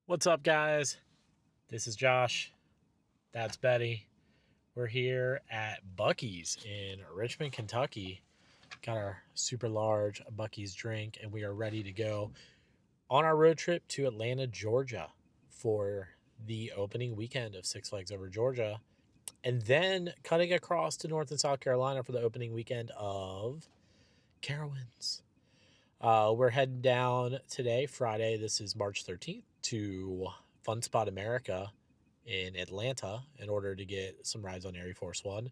What's up, guys? This is Josh. That's Betty. We're here at Buc-ee's in Richmond, Kentucky. Got our super large Buc-ee's drink, and we are ready to go on our road trip to Atlanta, Georgia for the opening weekend of Six Flags Over Georgia, and then cutting across to North and South Carolina for the opening weekend of Carowinds. We're heading down today, Friday. This is March 13th, to Funspot America in Atlanta in order to get some rides on Air Force One.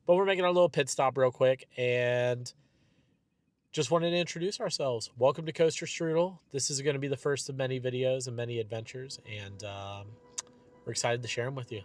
But we're making our little pit stop real quick and just wanted to introduce ourselves. Welcome to Coaster Strudel. This is going to be the first of many videos and many adventures, and we're excited to share them with you.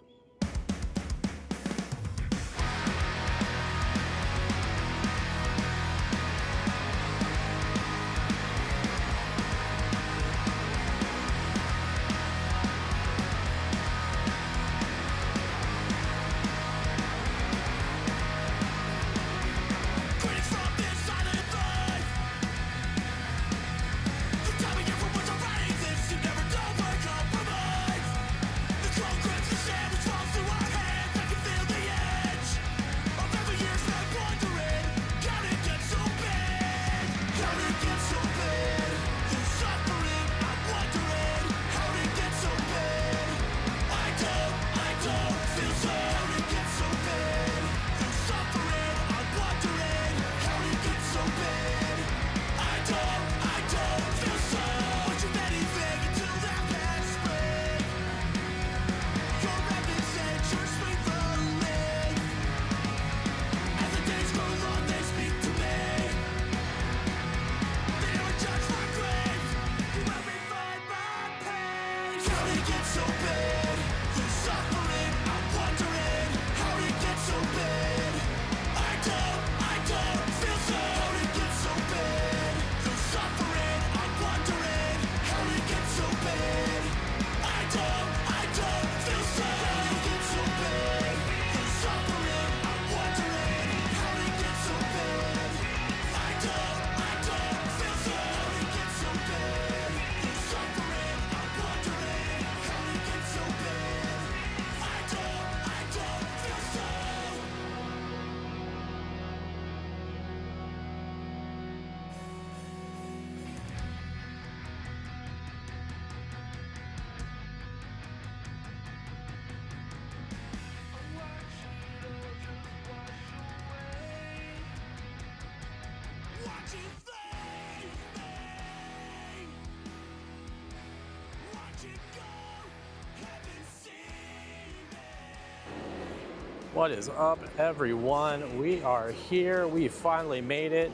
What is up, everyone? We are here. We finally made it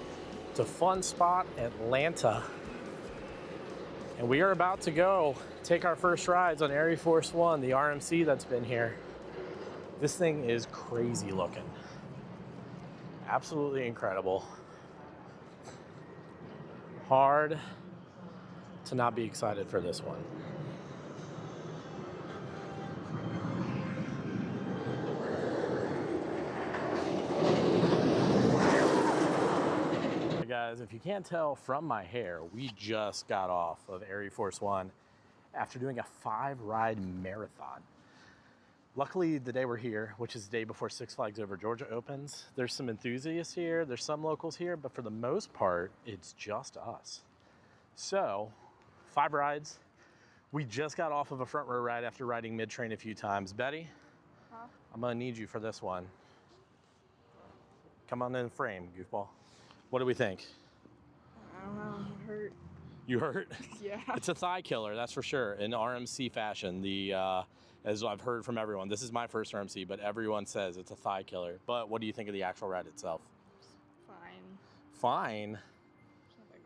to Funspot Atlanta. And we are about to go take our first rides on Air Force One, the RMC that's been here. This thing is crazy looking. Absolutely incredible. Hard to not be excited for this one. Guys, if you can't tell from my hair, we just got off of Air Force One after doing a 5-ride marathon. Luckily, the day we're here, which is the day before Six Flags Over Georgia opens, there's some enthusiasts here, there's some locals here, but for the most part, it's just us. So, 5 rides. We just got off of a front row ride after riding mid-train a few times. Betty, huh? I'm gonna need you for this one. Come on in frame, goofball. What do we think? I don't know, I'm hurt. You hurt? Yeah. It's a thigh killer, that's for sure. In RMC fashion, as I've heard from everyone, this is my first RMC, but everyone says it's a thigh killer. But what do you think of the actual ride itself? Fine. Fine?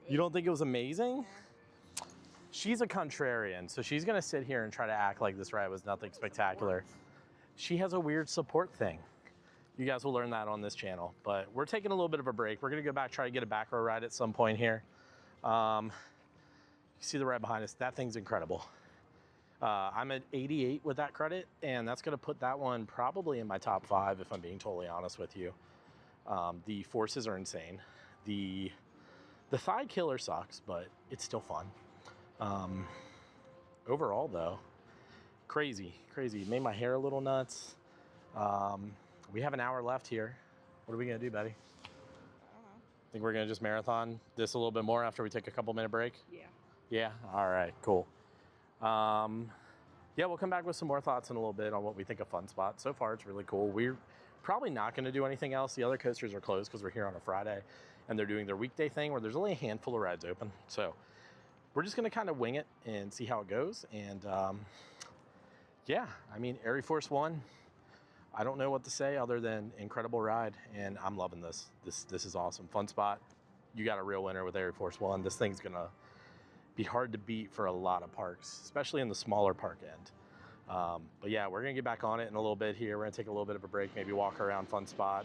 You don't think it was amazing? Yeah. She's a contrarian, so she's gonna sit here and try to act like this ride was nothing spectacular. She has a weird support thing. You guys will learn that on this channel, but we're taking a little bit of a break. We're gonna go back, try to get a back row ride at some point here. You see the ride behind us, that thing's incredible. I'm at 88 with that credit, and that's going to put that one probably in my top 5 if I'm being totally honest with you. The forces are insane. The thigh killer sucks, but it's still fun. overall, though, crazy. Made my hair a little nuts. We have an hour left here. What are we gonna do, Betty? I don't know. Think we're gonna just marathon this a little bit more after we take a couple minute break? Yeah. Yeah. All right. Cool. Yeah, we'll come back with some more thoughts in a little bit on what we think of Funspot. So far, it's really cool. We're probably not going to do anything else. The other coasters are closed because we're here on a Friday, and they're doing their weekday thing where there's only a handful of rides open. So we're just going to kind of wing it and see how it goes. And yeah, I mean, Air Force One, I don't know what to say other than incredible ride, and I'm loving this. This is awesome. Funspot, you got a real winner with Air Force One. This thing's going to be hard to beat for a lot of parks, especially in the smaller park end. But yeah, we're gonna get back on it in a little bit here. We're gonna take a little bit of a break, maybe walk around Funspot.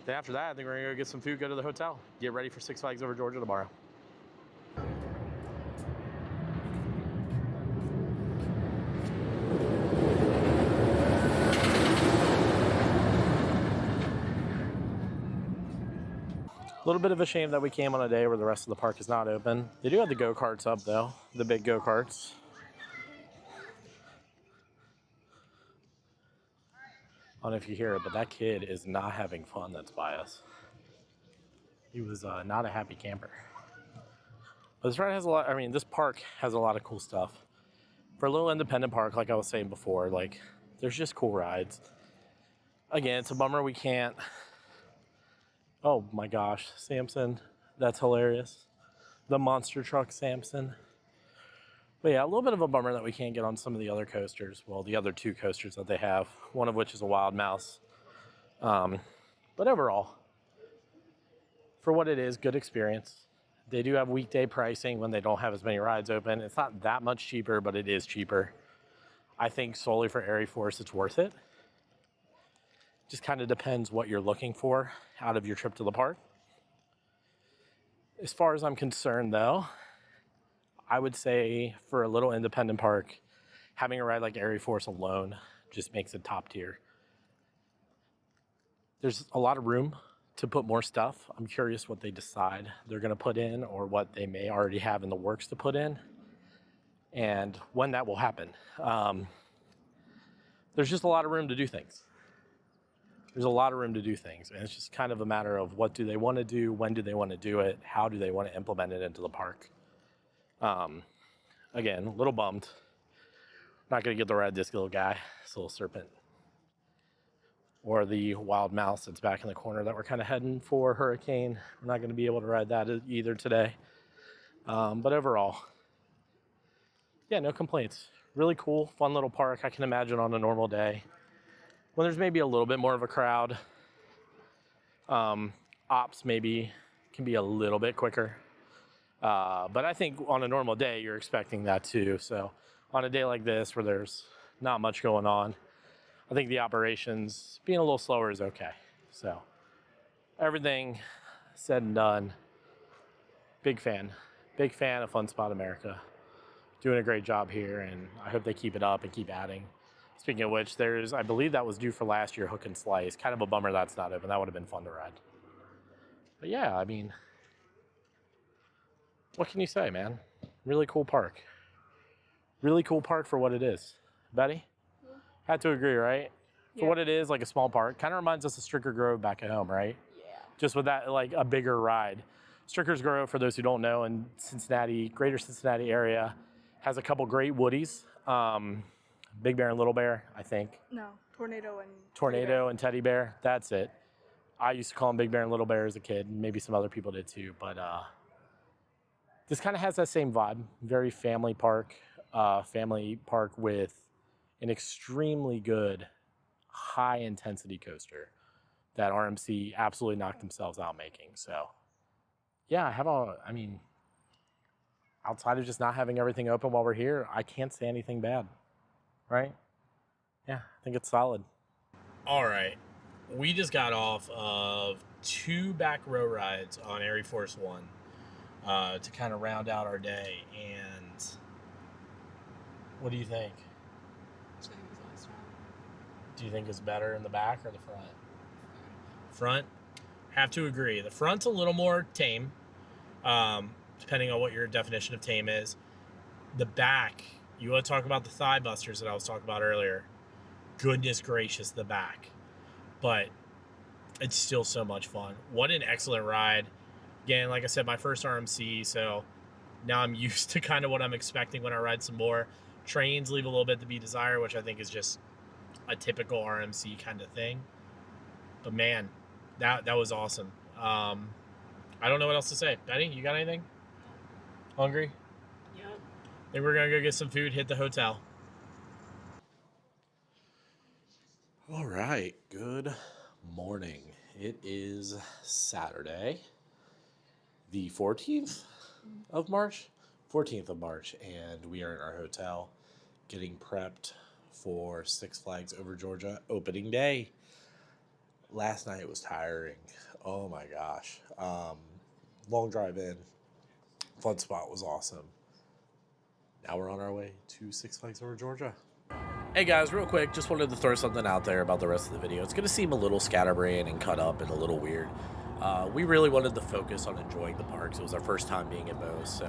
Then after that, I think we're gonna go get some food, go to the hotel, get ready for Six Flags Over Georgia tomorrow. A little bit of a shame that we came on a day where the rest of the park is not open. They do have the go-karts up though, the big go-karts. I don't know if you hear it, but that kid is not having fun that's by us. He was not a happy camper. But this ride has a lot, I mean, this park has a lot of cool stuff. For a little independent park, like I was saying before, like, there's just cool rides. Again, it's a bummer we can't. Oh my gosh, Samson, that's hilarious. The monster truck Samson. But yeah, a little bit of a bummer that we can't get on some of the other coasters. Well, the other two coasters that they have, one of which is a Wild Mouse. But overall, for what it is, good experience. They do have weekday pricing when they don't have as many rides open. It's not that much cheaper, but it is cheaper. I think solely for Air Force, it's worth it. Just kind of depends what you're looking for out of your trip to the park. As far as I'm concerned, though, I would say for a little independent park, having a ride like Air Force alone just makes it top tier. There's a lot of room to put more stuff. I'm curious what they decide they're going to put in or what they may already have in the works to put in and when that will happen. There's just a lot of room to do things. There's a lot of room to do things, and it's just kind of a matter of what do they want to do, when do they want to do it, how do they want to implement it into the park. Again, a little bummed. Not going to get to ride this little guy, this little serpent. Or the wild mouse that's back in the corner that we're kind of heading for Hurricane. We're not going to be able to ride that either today. But overall, yeah, no complaints. Really cool, fun little park. I can imagine on a normal day, when there's maybe a little bit more of a crowd, ops maybe can be a little bit quicker. But I think on a normal day, you're expecting that too. So on a day like this where there's not much going on, I think the operations being a little slower is okay. So everything said and done, big fan of Funspot America. Doing a great job here, and I hope they keep it up and keep adding. Speaking of which, I believe that was due for last year, Hook and Slice. Kind of a bummer that's not open. That would have been fun to ride. But yeah, I mean, what can you say, man? Really cool park. Really cool park for what it is. Betty? Yeah. Had to agree, right? For Yeah. what it is, like a small park. Kind of reminds us of Stricker Grove back at home, right? Yeah. Just with that, like a bigger ride. Strickers Grove, for those who don't know, in Cincinnati, greater Cincinnati area, has a couple great woodies. Big Bear and Little Bear, I think. No, Tornado And Teddy Bear, that's it. I used to call them Big Bear and Little Bear as a kid. Maybe some other people did too. But this kind of has that same vibe. Very family park with an extremely good, high-intensity coaster that RMC absolutely knocked themselves out making. So, yeah, outside of just not having everything open while we're here, I can't say anything bad. Right? Yeah, I think it's solid. All right. We just got off of 2 back row rides on Air Force One to kind of round out our day. And what do you think? Same as last one. Do you think it's better in the back or the front? Front? Have to agree. The front's a little more tame, depending on what your definition of tame is. The back, you want to talk about the thigh busters that I was talking about earlier. Goodness gracious, the back. But it's still so much fun. What an excellent ride. Again, like I said, my first RMC, so now I'm used to kind of what I'm expecting when I ride some more. Trains leave a little bit to be desired, which I think is just a typical RMC kind of thing. But man, that was awesome. I don't know what else to say. Betty, you got anything? Hungry? Yep. I think we're going to go get some food, hit the hotel. All right. Good morning. It is Saturday, the 14th of March. 14th of March, and we are in our hotel getting prepped for Six Flags Over Georgia opening day. Last night was tiring. Oh my gosh. Long drive in. Funspot was awesome. Now we're on our way to Six Flags Over Georgia. Hey guys, real quick, just wanted to throw something out there about the rest of the video. It's going to seem a little scatterbrained and cut up and a little weird. We really wanted to focus on enjoying the parks. It was our first time being at both, so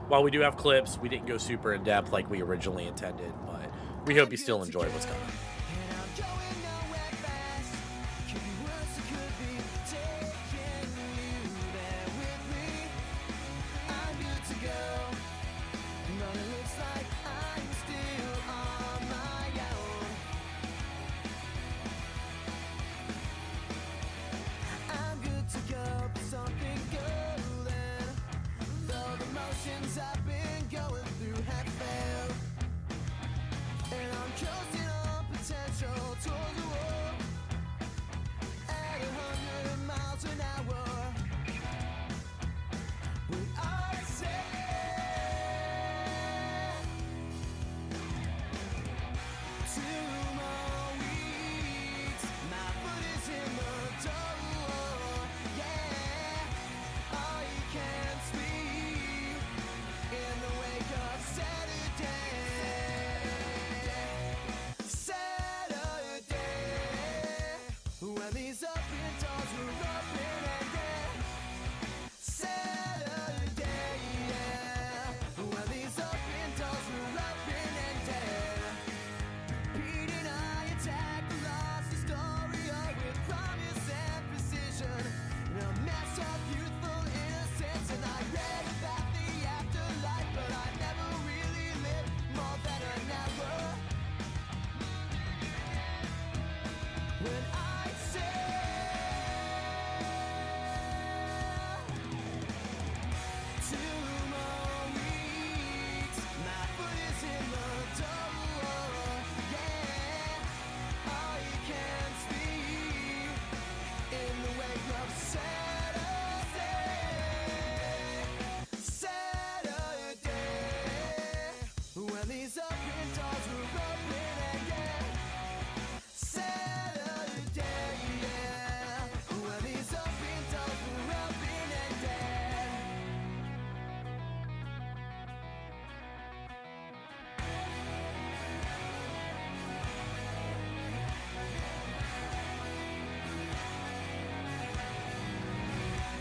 while we do have clips, we didn't go super in depth like we originally intended, but we hope you still enjoy what's coming. I've been going through have failed, and I'm coasting on potential towards the wall at 100 miles an hour. When I say 2 more weeks, my foot is in the door. Yeah, all you can speak in the wake of Saturday. When these open doors were open again. Saturday, yeah. When these open doors were open and dead. Pete and I attacked the lost Astoria with promise and precision. A mess of youthful innocence, and I read about the afterlife, but I never really lived more than an hour. When I say 2 more weeks, my foot is in the door. Yeah, all you can speak in the wake of Saturday. When these open doors were open again. Saturday, yeah. When these open doors were open again.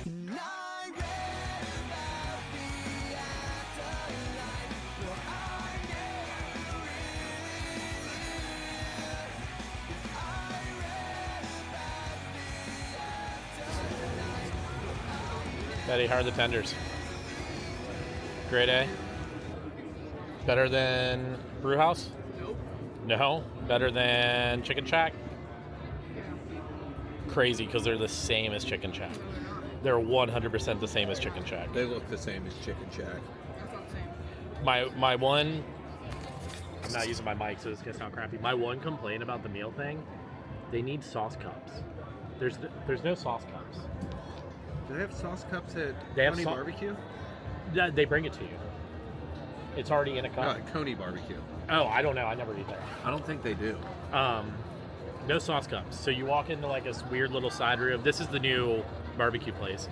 And I read about the afterlife, but I never really lived. I read about the afterlife, but I never. Betty, how are the tenders? Grade A? Better than Brew House? Nope. No? Better than Chicken Shack? Crazy, because they're the same as Chicken Shack. They're 100% the same as Chicken Shack. They look the same as Chicken Shack. That's what I'm saying. My one, I'm not using my mic, so this gonna sound crappy. My one complaint about the meal thing, they need sauce cups. There's no sauce cups. Do they have sauce cups at They have Coney sau- Barbecue? They bring it to you. It's already in a No, cup. at Coney Barbecue. Oh, I don't know. I never eat there. I don't think they do. No sauce cups. So you walk into like this weird little side room. This is the new barbecue place.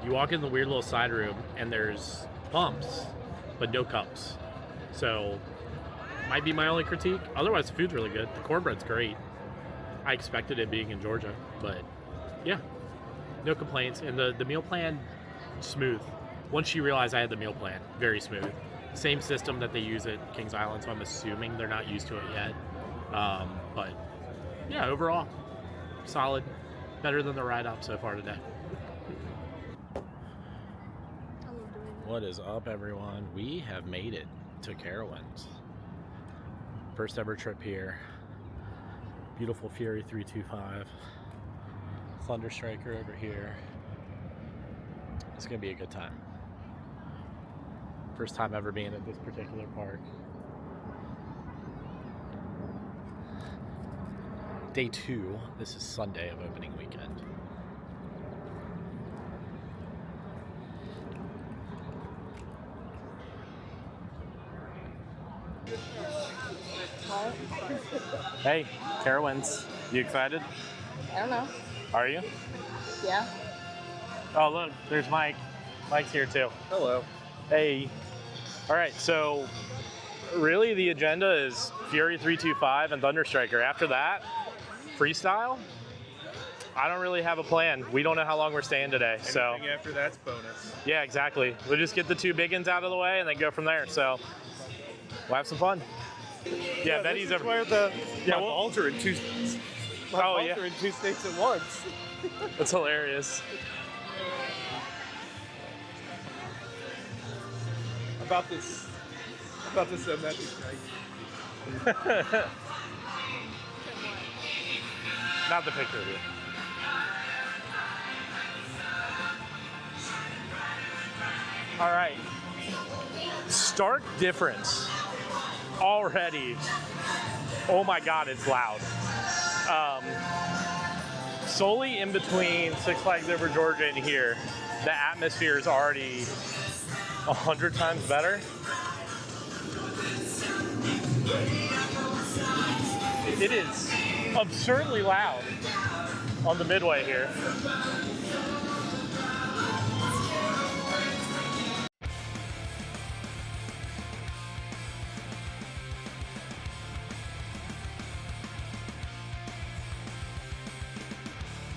You walk in the weird little side room and there's pumps, but no cups. So might be my only critique. Otherwise, the food's really good. The cornbread's great. I expected it being in Georgia, but yeah, no complaints. And the meal plan, smooth. Once she realized I had the meal plan, very smooth. Same system that they use at Kings Island, so I'm assuming they're not used to it yet. But yeah, overall, solid. Better than the ride up so far today. What is up, everyone? We have made it to Carowinds. First ever trip here. Beautiful Fury 325. Thunderstriker over here. It's gonna be a good time. First time ever being at this particular park. Day 2. This is Sunday of opening weekend. Hey, Carowinds. You excited? I don't know. Are you? Yeah. Oh, look, there's Mike. Mike's here too. Hello. Hey. All right, so really the agenda is Fury 325 and Thunderstriker. After that, freestyle. I don't really have a plan. We don't know how long we're staying today. So Anything after that's bonus. yeah, exactly. We'll just get the 2 big ones out of the way and then go from there. So we'll have some fun. Yeah, Betty's over. Where my balls are in two. My Oh, balls yeah. are in 2 states at once. That's hilarious. About this magic night. Not the picture of you. All right. Stark difference already. Oh my God, it's loud. Solely in between Six Flags Over Georgia and here, the atmosphere is already 100 times better. It is absurdly loud on the midway here.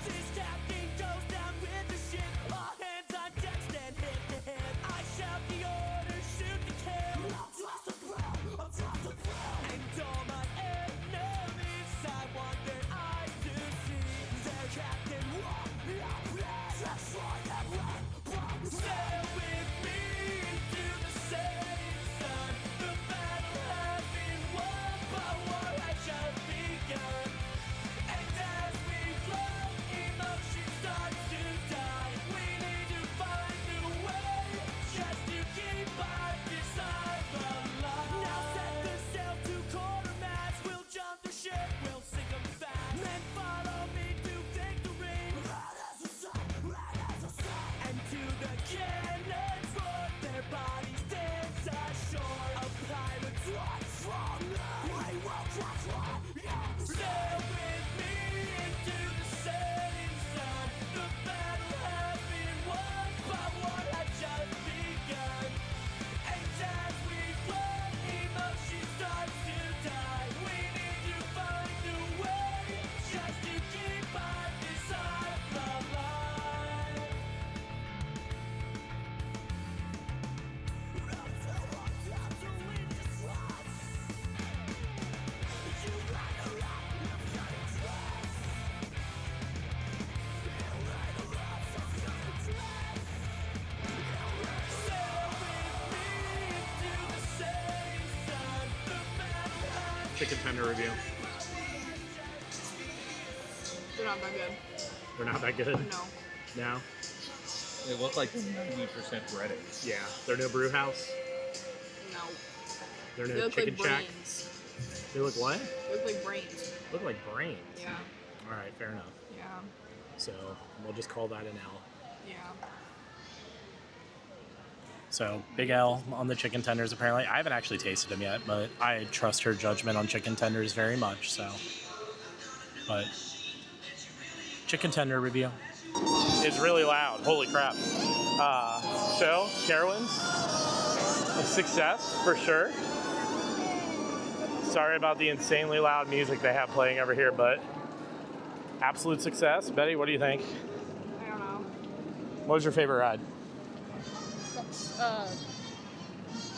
This captain goes down with the ship. All hands on deck, stand head to head. I shout the order, shoot to kill. Across the ground, and all my enemies, I want their eyes to see. Their captain walk me up, destroy them with sail with me into the setting sun. The battle has been won, but war has just begun. And as we flow, emotion starts to die. We need to find a way just to keep our desire alive. Now set the sail to quartermass. We'll jump the ship, we'll sink 'em fast. Men follow me to victory. And to the cannons roar, their bodies dance ashore. A pirate's life from me. We will cross one. Sail with me into the setting sun. The battle has been won, but war has just begun. And as we flow, emotion starts to die. We need to find a way just to keep our desire alive. Chicken tender review. They're not that good. They're not that good. No. No? They look like 90% breaded. Yeah. They're no brew house. No. They're They no look chicken like shack. brains. They look what? They look like brains. Look like brains. Yeah. All right, fair enough. Yeah. So we'll just call that an L. Yeah. So big L on the chicken tenders. Apparently, I haven't actually tasted them yet, but I trust her judgment on chicken tenders very much. So, but chicken tender review is really loud. Holy crap! Show Carowinds, a success for sure. Sorry about the insanely loud music they have playing over here, but absolute success. Betty, what do you think? I don't know. What was your favorite ride?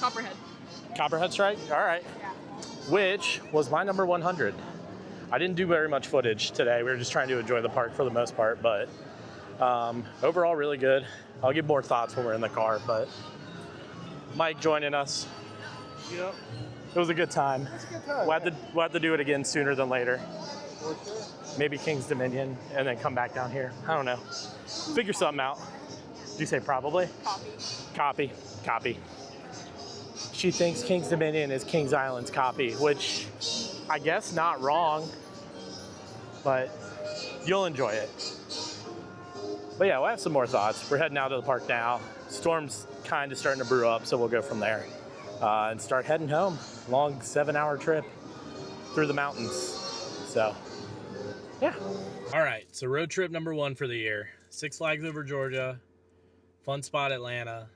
Copperhead. Copperhead Strike? All right. Yeah. Which was my number 100. I didn't do very much footage today. We were just trying to enjoy the park for the most part, but overall really good. I'll give more thoughts when we're in the car, but Mike joining us. Yep. It was a good time. It's a good time. We'll have to do it again sooner than later. For sure. Maybe King's Dominion and then come back down here. I don't know. Figure something out. Did you say probably? Copy. She thinks King's Dominion is King's Island's copy, which I guess not wrong, but you'll enjoy it. But yeah, we'll have some more thoughts. We're heading out of the park now. Storm's kind of starting to brew up, so we'll go from there and start heading home. Long 7-hour trip through the mountains. So, yeah. All right, so road trip number 1 for the year. Six Flags Over Georgia, Funspot Atlanta,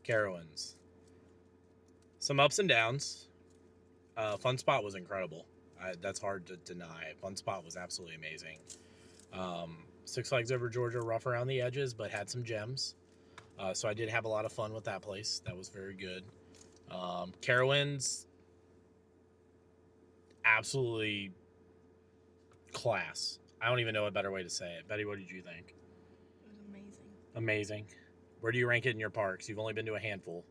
Carowinds. Some ups and downs. Funspot was incredible. That's hard to deny. Funspot was absolutely amazing. Six Flags Over Georgia, rough around the edges, but had some gems. So I did have a lot of fun with that place. That was very good. Carowinds, absolutely class. I don't even know a better way to say it. Betty, what did you think? It was amazing. Amazing. Where do you rank it in your parks? You've only been to a handful.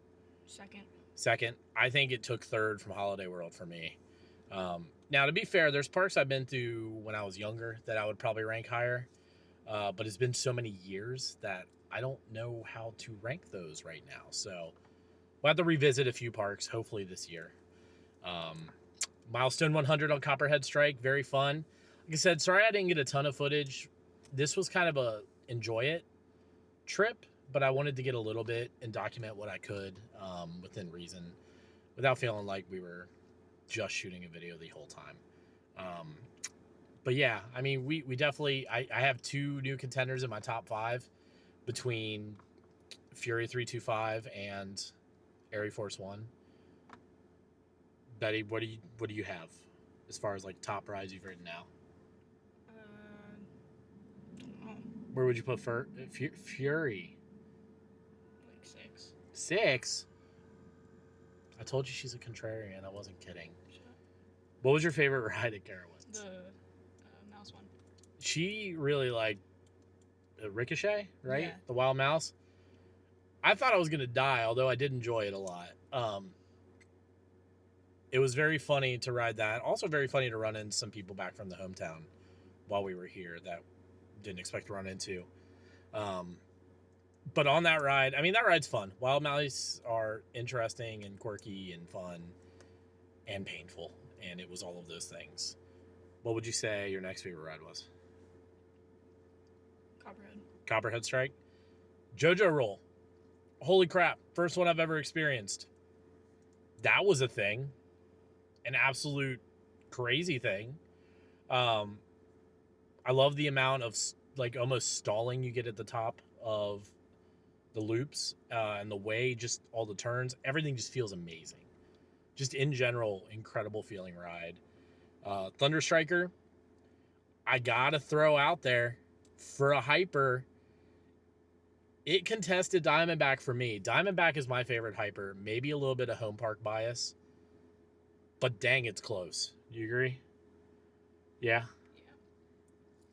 Second. I think it took third from Holiday World for me. Now, to be fair, there's parks I've been to when I was younger that I would probably rank higher. But it's been so many years that I don't know how to rank those right now. So we'll have to revisit a few parks, hopefully this year. Milestone 100 on Copperhead Strike, very fun. Like I said, sorry I didn't get a ton of footage. This was kind of a enjoy it trip, but I wanted to get a little bit and document what I could within reason without feeling like we were just shooting a video the whole time. But yeah, I mean, we definitely, I have 2 new contenders in my top 5 between Fury 325 and Air Force One. Betty, what do you have as far as like top rides you've ridden now? Don't know. Where would you put Fury? Like 6. 6? I told you she's a contrarian. I wasn't kidding. What was your favorite ride at Carowinds? The mouse one. She really liked Ricochet, right? Yeah. The Wild Mouse. I thought I was going to die, although I did enjoy it a lot. It was very funny to ride that. Also very funny to run into some people back from the hometown while we were here that didn't expect to run into. But on that ride, I mean, that ride's fun. Wild Mouse are interesting and quirky and fun and painful. And it was all of those things. What would you say your next favorite ride was? Copperhead Strike. JoJo Roll. Holy crap. First one I've ever experienced. That was a thing. An absolute crazy thing. I love the amount of like almost stalling you get at the top of the loops and the way just all the turns. Everything just feels amazing. Just in general, incredible feeling ride. Thunder Striker, I gotta throw out there for a hyper. It contested Diamondback for me. Diamondback is my favorite hyper. Maybe a little bit of home park bias. But dang, it's close. You agree? Yeah?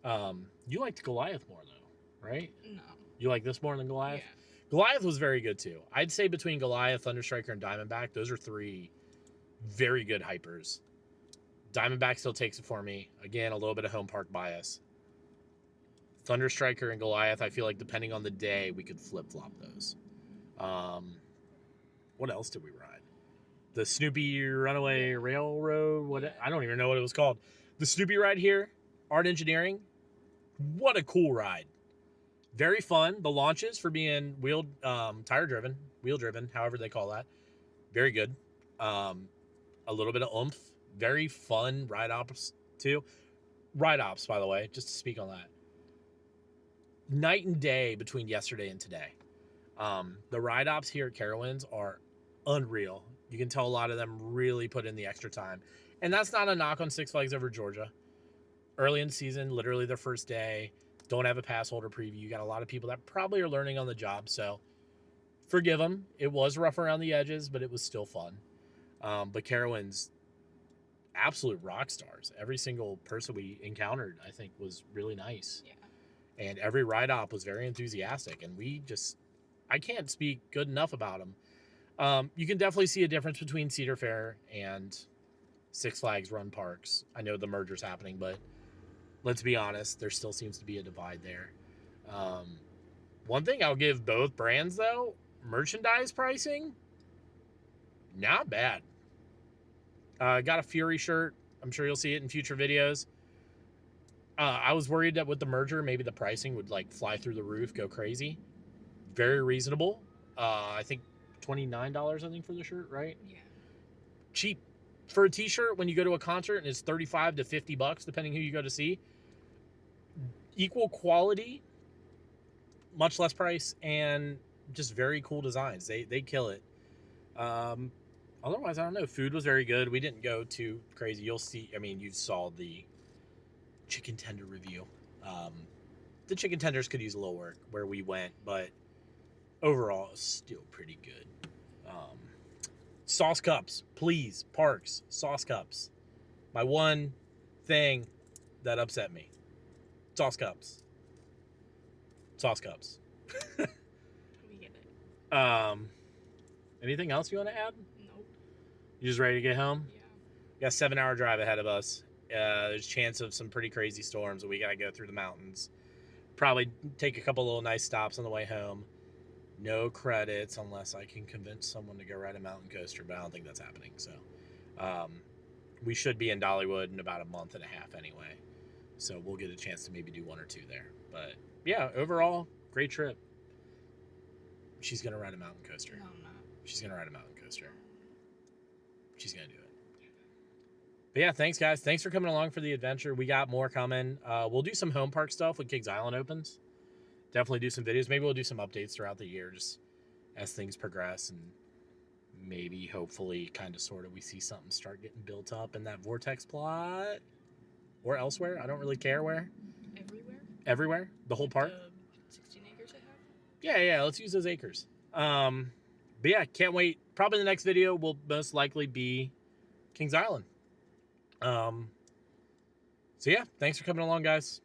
Yeah. You liked Goliath more, though, right? No. You like this more than Goliath? Yeah. Goliath was very good, too. I'd say between Goliath, Thunder Striker, and Diamondback, those are 3 very good hypers. Diamondback still takes it for me. Again, a little bit of home park bias. Thunder Striker and Goliath, I feel like depending on the day, we could flip-flop those. What else did we ride? The Snoopy Runaway Railroad? I don't even know what it was called. The Snoopy ride here, Art Engineering. What a cool ride. Very fun. The launches for being wheel driven, however they call that. Very good. A little bit of oomph. Very fun ride ops too. Ride ops, by the way, just to speak on that. Night and day between yesterday and today. The ride ops here at Carowinds are unreal. You can tell a lot of them really put in the extra time. And that's not a knock on Six Flags Over Georgia. Early in the season, literally their first day, don't have a pass holder preview. You got a lot of people that probably are learning on the job, so forgive them. It was rough around the edges, but it was still fun. But Carowinds, absolute rock stars. Every single person we encountered, I think, was really nice. Yeah. And every ride op was very enthusiastic. And I can't speak good enough about them. You can definitely see a difference between Cedar Fair and Six Flags Run Parks. I know the merger's happening, but let's be honest, there still seems to be a divide there. One thing I'll give both brands, though, merchandise pricing, not bad. Got a Fury shirt. I'm sure you'll see it in future videos. I was worried that with the merger, maybe the pricing would like fly through the roof, go crazy. Very reasonable. I think $29, I think, for the shirt, right? Yeah. Cheap. For a t-shirt, when you go to a concert and it's 35 to 50 bucks, depending who you go to see. Equal quality, much less price, and just very cool designs. They kill it. Otherwise, I don't know. Food was very good. We didn't go too crazy. You'll see. I mean, you saw the chicken tender review. The chicken tenders could use a little work where we went, but overall, still pretty good. Sauce cups, please, parks, sauce cups. My one thing that upset me. Sauce cups. Sauce cups. We get it. Anything else you want to add? Nope. You just ready to get home? Yeah. We got a 7-hour drive ahead of us. There's a chance of some pretty crazy storms, and we got to go through the mountains. Probably take a couple little nice stops on the way home. No credits unless I can convince someone to go ride a mountain coaster, but I don't think that's happening. So we should be in Dollywood in about a month and a half anyway. So we'll get a chance to maybe do one or two there. But yeah, overall, great trip. She's going to ride a mountain coaster. No, I'm not. She's going to ride a mountain coaster. She's going to do it. But yeah, thanks, guys. Thanks for coming along for the adventure. We got more coming. We'll do some home park stuff when Kings Island opens. Definitely do some videos. Maybe we'll do some updates throughout the year just as things progress, and maybe, hopefully, kind of, sort of, we see something start getting built up in that Vortex plot or elsewhere. I don't really care where. Everywhere? Everywhere? The whole park? 16 acres I have? Yeah, let's use those acres. But yeah, can't wait. Probably the next video will most likely be Kings Island. So yeah, thanks for coming along, guys.